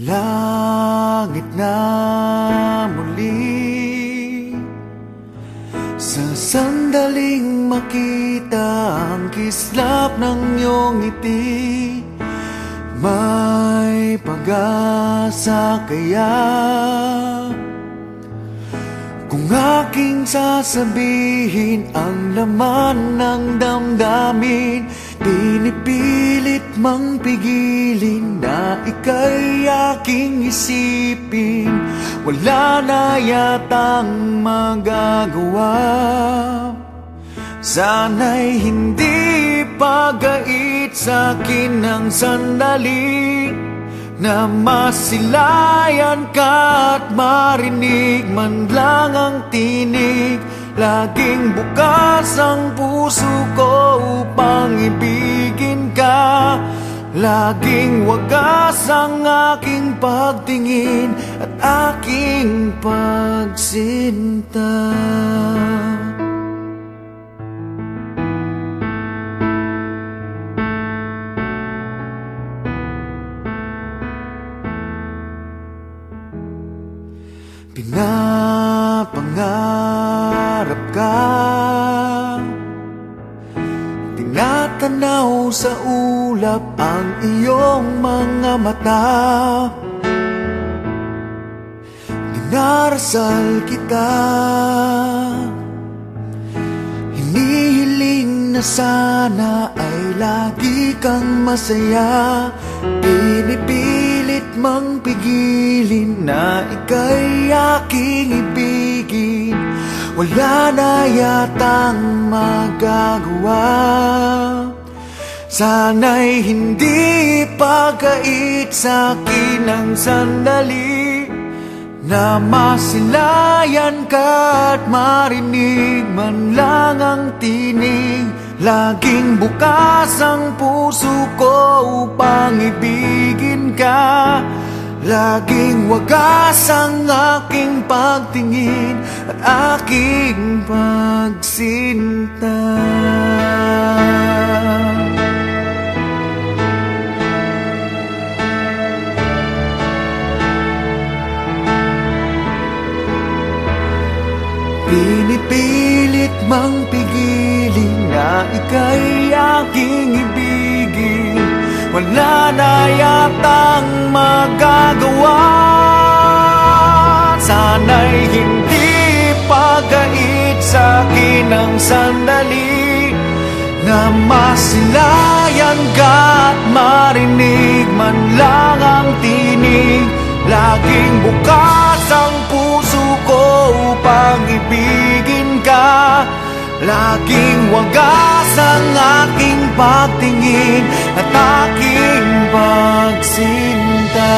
Langit na muli, sa sandaling makita ang kislap ng iyong ngiti. May pag-asa kaya kung aking sasabihin ang laman ng damdamin? Pinipilit mang pigilin na ika'y aking isipin. Wala na yatang magagawa. Sana'y hindi pagait sa'kin ng sandali na masilayan ka at marinig man lang ang tinig. Laging bukas ang puso ko upang ibigin ka. Laging wagas ang aking pagtingin at aking pagsinta. Pinapangarap ka, tinatanaw sa ulap ang iyong mga mata. Dinarasal kita, hinihiling na sana ay lagi kang masaya. Pinipilit mang pigilin na ika'y aking ibigin. Wala na yatang magagawa. Sana'y hindi pagait sa'kin ang sandali na masilayan ka at marinig man lang ang tinig. Laging bukas ang puso ko upang ibigin ka. Laging wagas ang aking pagtingin at aking pagsinta. Pinipilit mang pigilin na ika'y aking ibigin. Wala na yatang magagawa. Sana'y hindi pagait sa'kin ang sandali na masilayan ka at marinig man lang ang tinig. Laging bukas ang puso ko upang ibigin ka. Laging wagas ang aking pagtingin at aking pagsinta.